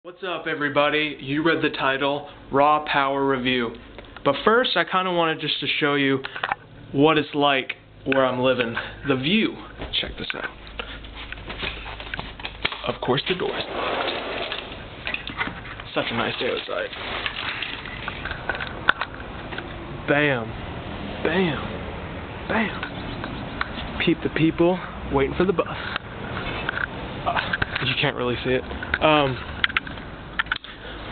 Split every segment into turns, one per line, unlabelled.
What's up, everybody? You read the title, Raw Power Review. But first, I kind of wanted just to show you what it's like where I'm living. The view. Check this out. Of course, the door's locked. Such a nice day outside. Bam. Bam. Bam. Peep the people waiting for the bus. You can't really see it.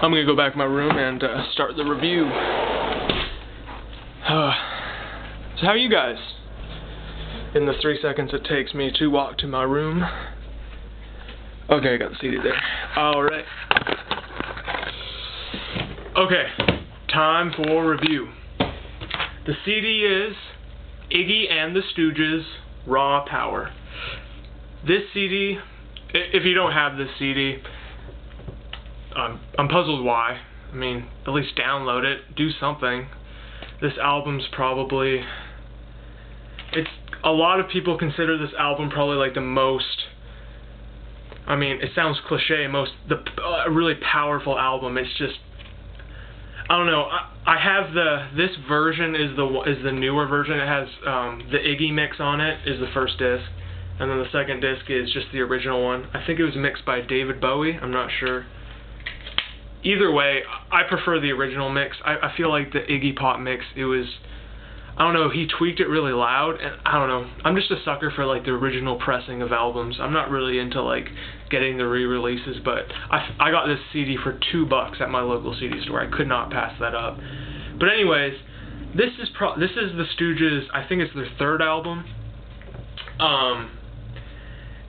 I'm going to go back to my room and start the review. So how are you guys? In the 3 seconds it takes me to walk to my room. Okay, I got the CD there. Alright. Okay, time for review. The CD is Iggy and the Stooges, Raw Power. This CD, if you don't have this CD, I'm puzzled why. I mean, at least download it, do something. This album's probably, a lot of people consider this album probably like the most, I mean, it sounds cliche, a really powerful album. It's just, I don't know. I have this version is the newer version. It has the Iggy mix on it is the first disc, and then the second disc is just the original one. I think it was mixed by David Bowie. I'm not sure. Either way, I prefer the original mix. I feel like the Iggy Pop mix, it was, I don't know, he tweaked it really loud, and I don't know. I'm just a sucker for like the original pressing of albums. I'm not really into like getting the re-releases, but I got this CD for $2 at my local CD store. I could not pass that up. But anyways, this is the Stooges. I think it's their third album.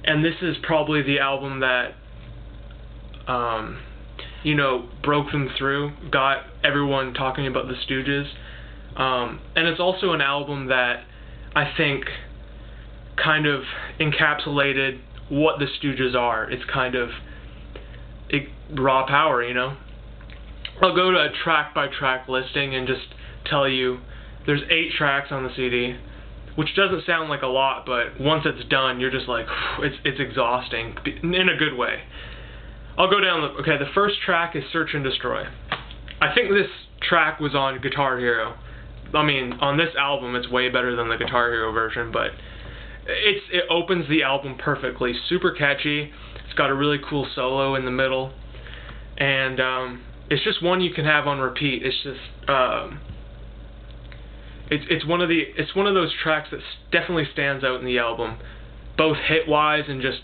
And this is probably the album that you know, broke them through, got everyone talking about the Stooges. And it's also an album that I think kind of encapsulated what the Stooges are. It's kind of raw power, you know. I'll go to a track-by-track listing and just tell you there's 8 tracks on the CD, which doesn't sound like a lot, but once it's done, you're just like, it's exhausting, in a good way. I'll go down the first track is Search and Destroy. I think this track was on Guitar Hero. I mean, on this album it's way better than the Guitar Hero version, but it opens the album perfectly. Super catchy. It's got a really cool solo in the middle, and it's just one you can have on repeat. It's just it's one of those tracks that definitely stands out in the album, both hit-wise and just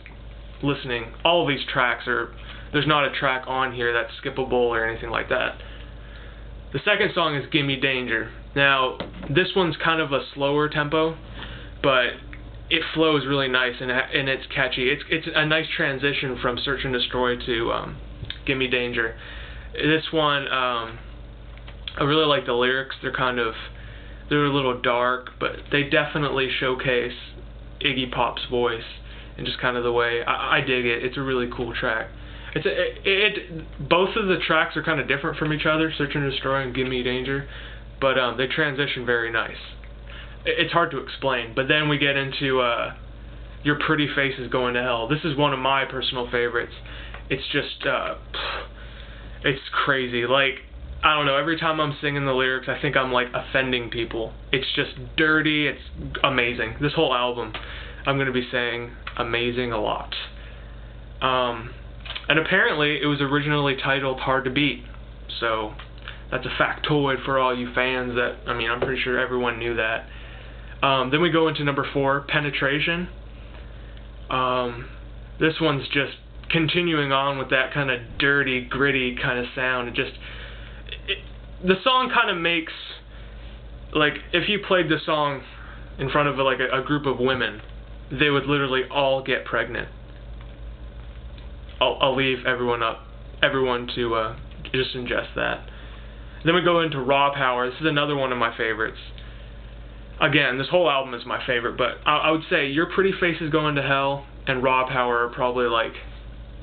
listening. All of these tracks are, there's not a track on here that's skippable or anything like that. The second song is Gimme Danger. Now, this one's kind of a slower tempo, but it flows really nice and it's catchy. It's a nice transition from Search and Destroy to Gimme Danger. This one, I really like the lyrics. They're a little dark, but they definitely showcase Iggy Pop's voice and just kind of the way. I dig it. It's a really cool track. Both of the tracks are kind of different from each other, Search and Destroy and Gimme Danger, but they transition very nice. It's hard to explain, but then we get into Your Pretty Face Is Going to Hell. This is one of my personal favorites. It's just, it's crazy. Like, I don't know, every time I'm singing the lyrics, I think I'm like offending people. It's just dirty, it's amazing. This whole album, I'm going to be saying amazing a lot. And apparently it was originally titled Hard to Beat, so that's a factoid for all you fans that, I mean, I'm pretty sure everyone knew that. Then we go into number 4, Penetration. This one's just continuing on with that kind of dirty, gritty kind of sound. The song kind of makes, like, if you played the song in front of like a group of women, they would literally all get pregnant. I'll leave everyone to just ingest that. Then we go into Raw Power. This is another one of my favorites. Again, this whole album is my favorite, but I would say Your Pretty Face Is Going to Hell and Raw Power are probably, like,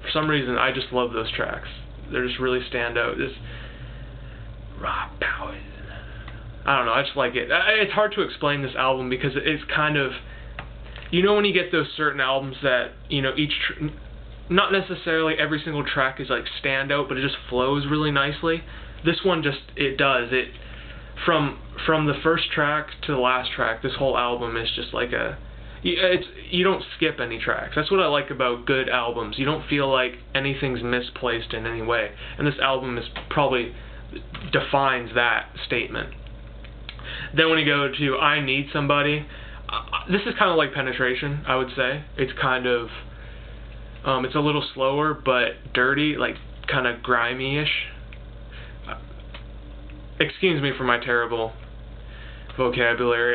for some reason, I just love those tracks. They just really stand out. This Raw Power, I don't know, I just like it. It's hard to explain this album because it's kind of, you know when you get those certain albums that, you know, not necessarily every single track is like standout, but it just flows really nicely. This one just, it does. It from the first track to the last track, this whole album is just like you don't skip any tracks. That's what I like about good albums. You don't feel like anything's misplaced in any way. And this album is probably defines that statement. Then when you go to I Need Somebody, this is kind of like Penetration, I would say. It's kind of, it's a little slower, but dirty, like kind of grimy-ish. Excuse me for my terrible vocabulary.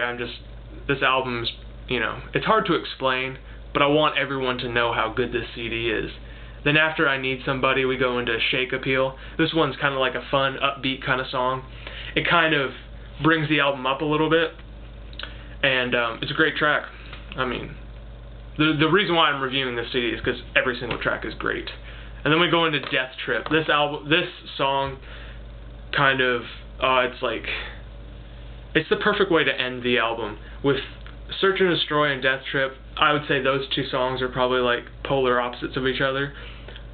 This album's, you know, it's hard to explain, but I want everyone to know how good this CD is. Then after I Need Somebody, we go into Shake Appeal. This one's kind of like a fun, upbeat kind of song. It kind of brings the album up a little bit, and it's a great track. I mean, the reason why I'm reviewing this CD is because every single track is great. And then we go into Death Trip. This song kind of, it's the perfect way to end the album. With Search and Destroy and Death Trip, I would say those two songs are probably like polar opposites of each other,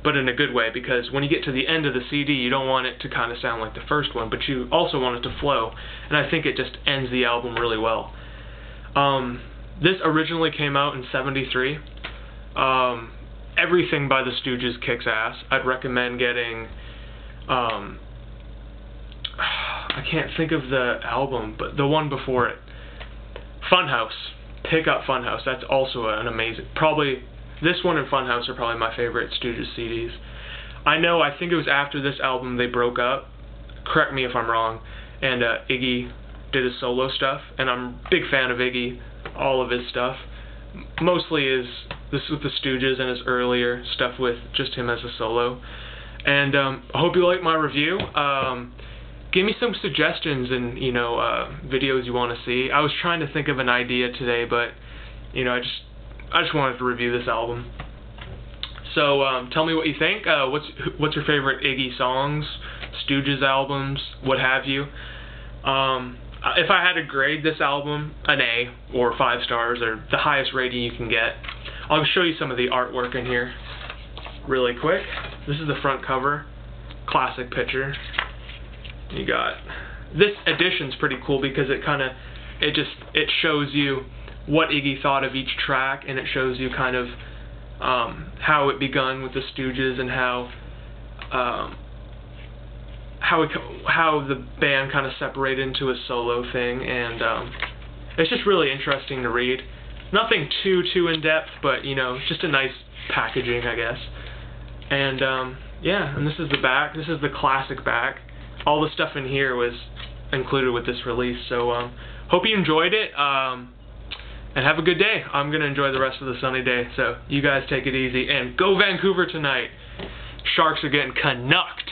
but in a good way, because when you get to the end of the CD, you don't want it to kind of sound like the first one, but you also want it to flow, and I think it just ends the album really well. This originally came out in '73. Everything by the Stooges kicks ass. I'd recommend getting, I can't think of the album, but the one before it. Funhouse. Pick up Funhouse. That's also an amazing, probably, this one and Funhouse are probably my favorite Stooges CDs. I think it was after this album they broke up, correct me if I'm wrong, and Iggy did his solo stuff, and I'm a big fan of Iggy, all of his stuff. Mostly this with the Stooges and his earlier stuff with just him as a solo. And I hope you like my review. Give me some suggestions and, you know, videos you want to see. I was trying to think of an idea today, but, you know, I just wanted to review this album. So tell me what you think. What's your favorite Iggy songs, Stooges albums, what have you? If I had to grade this album an A or 5 stars, or the highest rating you can get, I'll show you some of the artwork in here really quick. This is the front cover, classic picture. You got, this edition's pretty cool because it shows you what Iggy thought of each track, and it shows you kind of how it begun with the Stooges and how the band kind of separated into a solo thing, and it's just really interesting to read. Nothing too in depth, but, you know, just a nice packaging, I guess. And yeah, and this is the back. This is the classic back. All the stuff in here was included with this release, so hope you enjoyed it, and have a good day. I'm going to enjoy the rest of the sunny day, so you guys take it easy, and go Vancouver tonight. Sharks are getting Canucked.